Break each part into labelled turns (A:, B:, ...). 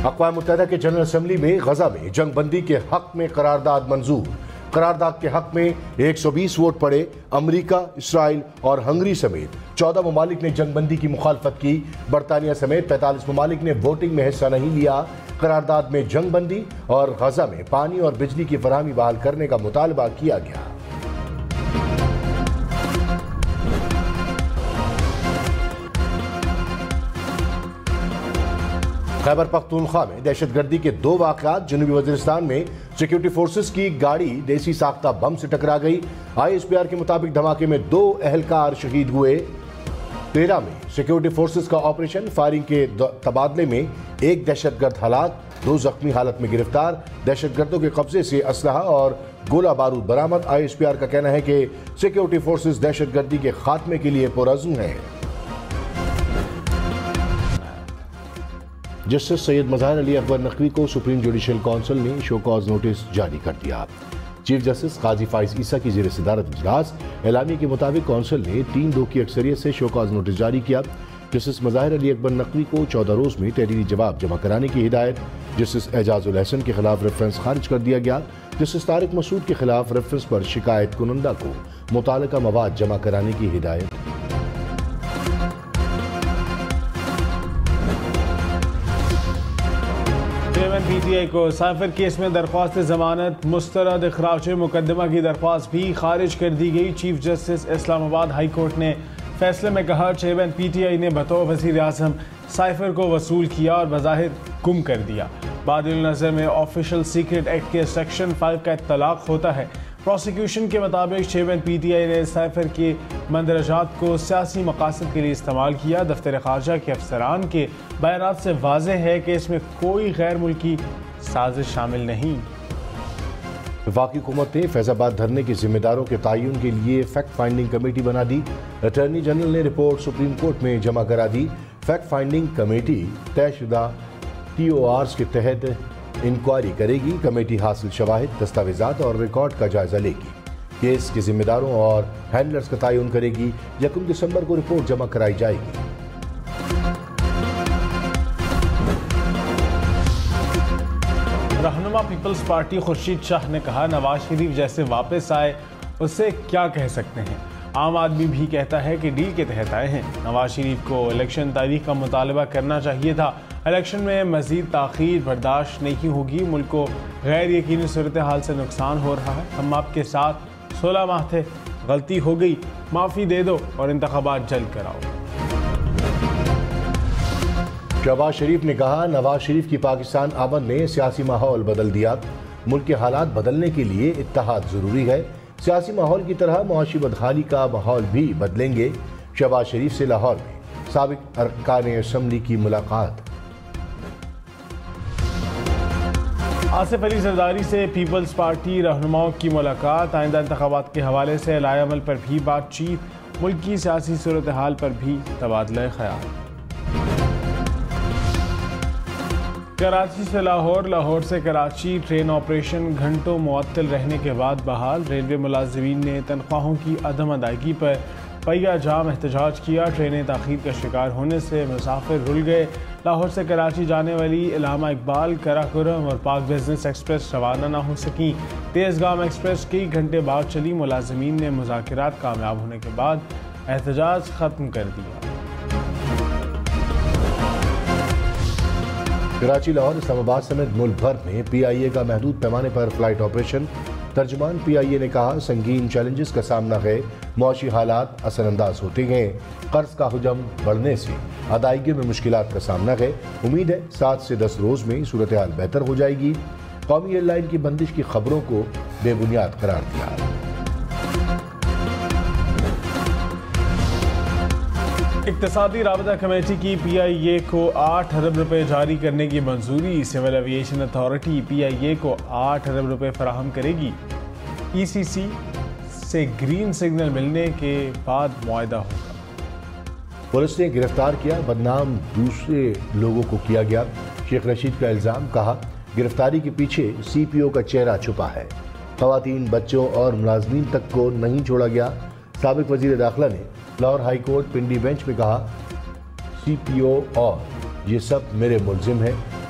A: اقوام متحدہ کے جنرل اسمبلی میں غزہ میں جنگ بندی کے حق میں قرارداد منظور۔ قرارداد کے حق میں 120 ووٹ پڑے۔ امریکہ، اسرائیل اور ہنگری سمیت 14 ممالک نے جنگ بندی کی مخالفت کی۔ برطانیہ سمیت 45 ممالک نے ووٹنگ میں حصہ نہیں لیا۔ قرارداد میں جنگ بندی اور غزہ میں پانی اور بجلی کی فراہمی بحال کرنے کا مطالبہ کیا گیا۔ خیبر پختونخوا میں دہشت گردی کے 2 واقعات۔ جنوبی وزیرستان میں سیکیورٹی فورسز کی گاڑی دیسی ساختہ بم سے ٹکرا گئی۔ ISPR کے مطابق دھماکے میں 2 اہلکار شہید ہوئے۔ پیرا میں سیکیورٹی فورسز کا آپریشن فائرنگ کے تبادلے میں 1 دہشت گرد ہلاک، 2 زخمی حالت میں گرفتار۔ دہشت گردوں کے قبضے سے اسلحہ اور گولہ بارود برآمد۔ ISPR کا کہنا ہے کہ سیکیورٹی فورسز دہشت گردی کے خاتمے کے لیے پرعزم ہیں۔ جسٹس سید مظاہر علی اکبر نقوی کو سپریم جوڈیشل کونسل نے شو کاز نوٹس جاری کر دیا۔ چیف جسٹس قاضی فائز عیسیٰ کی زیر صدارت اجلاس۔ اعلامیے کے مطابق کونسل نے 3-2 کی اکثریت سے شو کاز نوٹس جاری کیا۔ جسٹس مظاہر علی اکبر نقوی کو 14 روز میں تحریری جواب جمع کرانے کی ہدایت۔ جسٹس اعجاز الحسن کے خلاف ریفرنس خارج کر دیا گیا۔ جسٹس طارق مسعود کے خلاف ریفرنس پر شکایت کنندہ کو متعلقہ مواد جمع کرانے کی ہدایت۔
B: PTI کو سائفر کیس میں درخواست ضمانت مسترد اخراج مقدمہ کی درخواست بھی خارج کر دی گئی۔ چیف جسٹس اسلام آباد ہائی کورٹ نے فیصلے میں کہا چیئرمین PTI نے بطور وزیر اعظم سائفر کو وصول کیا اور بظاہر گم کر دیا۔ بادل النظر میں آفیشل سیکرٹ ایکٹ کے سیکشن 5 کا اطلاق ہوتا ہے۔ پروسیکیوشن کے مطابق چیئرمین PTI نے سائفر کے مندرجات کو سیاسی مقاصد کے لیے استعمال کیا۔ دفتر خارجہ کے افسران کے بیانات سے واضح ہے کہ اس میں کوئی غیر ملکی سازش شامل نہیں۔
A: وفاقی حکومت نے فیض آباد دھرنے کے ذمہ داروں کے تعین کے لیے فیکٹ فائنڈنگ کمیٹی بنا دی۔ اٹارنی جنرل نے رپورٹ سپریم کورٹ میں جمع کرا دی۔ فیکٹ فائنڈنگ کمیٹی طے شدہ TORs کے تحت انکوائری کرے گی۔ کمیٹی حاصل شواہد، دستاویزات اور ریکارڈ کا جائزہ لے گی۔ کیس کے ذمہ داروں اور ہینڈلرز کا تعین کرے گی۔ 1 دسمبر کو رپورٹ جمع کرائی جائے گی۔
B: رہنما پیپلز پارٹی خورشید شاہ نے کہا نواز شریف جیسے واپس آئے اس سے کیا کہہ سکتے ہیں۔ عام آدمی بھی کہتا ہے کہ ڈیل کے تحت آئے ہیں۔ نواز شریف کو الیکشن تاریخ کا مطالبہ کرنا چاہیے تھا۔ الیکشن میں مزید تاخیر برداشت نہیں ہوگی۔ ملک کو غیر یقینی صورتحال سے نقصان ہو رہا ہے۔ ہم آپ کے ساتھ 16 ماہ تھے، غلطی ہو گئی، معافی دے دو اور انتخابات جلد کراؤ۔
A: شہباز شریف نے کہا نواز شریف کی پاکستان آمد نے سیاسی ماحول بدل دیا۔ ملک کے حالات بدلنے کے لیے اتحاد ضروری ہے۔ سیاسی ماحول کی طرح معاشی بدحالی کا ماحول بھی بدلیں گے۔ شہباز شریف سے لاہور میں سابق ارکان اسمبلی کی ملاقات۔
B: آصف علی زرداری سے پیپلز پارٹی رہنماؤں کی ملاقات۔ آئندہ انتخابات کے حوالے سے لائحہ عمل پر بھی بات چیت۔ ملک کی سیاسی صورتحال پر بھی تبادلہ خیال۔ کراچی سے لاہور، لاہور سے کراچی ٹرین آپریشن گھنٹوں معطل رہنے کے بعد بحال۔ ریلوے ملازمین نے تنخواہوں کی عدم ادائیگی پر پہیہ جام احتجاج کیا۔ ٹرینیں تاخیر کا شکار ہونے سے مسافر رل گئے۔ لاہور سے کراچی جانے والی علامہ اقبال، قراقرم اور پاک بزنس ایکسپریس روانہ نہ ہو سکیں۔ تیز گام ایکسپریس کئی گھنٹے بعد چلی۔ ملازمین نے مذاکرات کامیاب ہونے کے بعد احتجاج ختم کر دیا۔
A: کراچی، لاہور، اسلام آباد سمیت ملک بھر میں PIA کا محدود پیمانے پر فلائٹ آپریشن۔ ترجمان PIA نے کہا سنگین چیلنجز کا سامنا ہے، معاشی حالات اثر انداز ہوتے ہیں، قرض کا حجم بڑھنے سے ادائیگی میں مشکلات کا سامنا ہے۔ امید ہے 7 سے 10 روز میں صورتحال بہتر ہو جائے گی۔ قومی ایئر لائن کی بندش کی خبروں کو بے بنیاد قرار دیا۔
B: اقتصادی رابطہ کمیٹی کی PIA کو 8 ارب روپے جاری کرنے کی منظوری۔ سول ایویشن اتھارٹی PIA کو 8 ارب روپے فراہم کرے گی۔ ECC سے گرین سگنل ملنے کے بعد معاہدہ ہوگا۔
A: پولیس نے گرفتار کیا، بدنام دوسرے لوگوں کو کیا گیا۔ شیخ رشید کا الزام، کہا گرفتاری کے پیچھے CPO کا چہرہ چھپا ہے۔ خواتین، بچوں اور ملازمین تک کو نہیں چھوڑا گیا۔ سابق وزیر داخلہ نے Lahore high court Pindi bench میں کہا CPO اور یہ سب میرے ملزم ہیں۔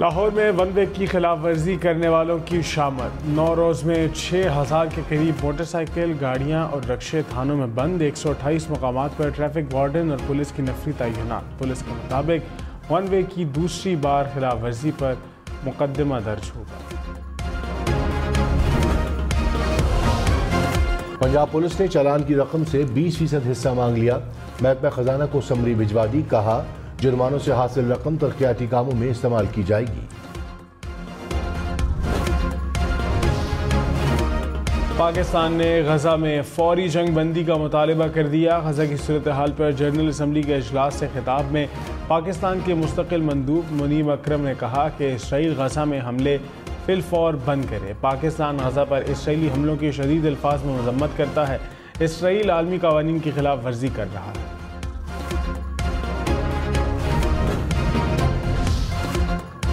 B: لاہور میں ون وے کی خلاف ورزی کرنے والوں کی شامت 9 روز میں 6000 کے قریب موٹر سائیکل گاڑیاں اور رکشے تھانوں میں بند 128 مقامات پر ٹریفک وارڈن اور پولیس کی نفری تعینات پولیس کے مطابق ون وے کی دوسری بار خلاف ورزی پر مقدمہ درج ہوگا
A: پنجاب پولیس نے چالان کی رقم سے 20% حصہ مانگ لیا محکمہ خزانہ کو سمری بھجوا دی کہا جرمانوں سے حاصل رقم ترقیاتی کاموں میں استعمال کی جائے گی
B: پاکستان نے غزہ میں فوری جنگ بندی کا مطالبہ کر دیا غزہ کی صورتحال پر جنرل اسمبلی کے اجلاس سے خطاب میں پاکستان کے مستقل مندوب منیم اکرم نے کہا کہ اسرائیل غزہ میں حملے فی الفور بند کرے پاکستان غزہ پر اسرائیلی حملوں کی شدید الفاظ میں مذمت کرتا ہے اسرائیل عالمی قوانین کی خلاف ورزی کر رہا ہے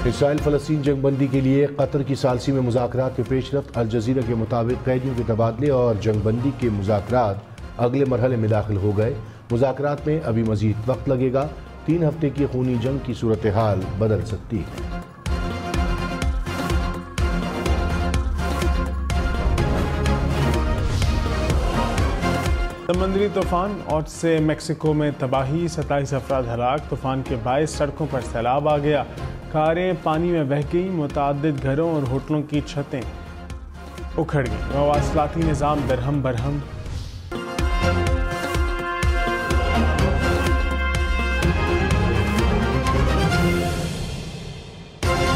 A: اسرائیل فلسطین جنگ بندی کے لیے قطر کی ثالثی میں مذاکرات میں پیش رفت الجزیرہ کے مطابق قیدیوں کے تبادلے اور جنگ بندی کے مذاکرات اگلے مرحلے میں داخل ہو گئے مذاکرات میں ابھی مزید وقت لگے گا 3 ہفتے کی خونی جنگ کی صورتحال بدل سکتی ہے
B: سمندری طوفان اوٹ سے میکسیکو میں تباہی 27 افراد ہلاک طوفان کے باعث سڑکوں پر سیلاب آ گیا کاریں پانی میں بہہ گئیں متعدد گھروں اور ہوٹلوں کی چھتیں اکھڑ گئیں مواصلاتی نظام درہم برہم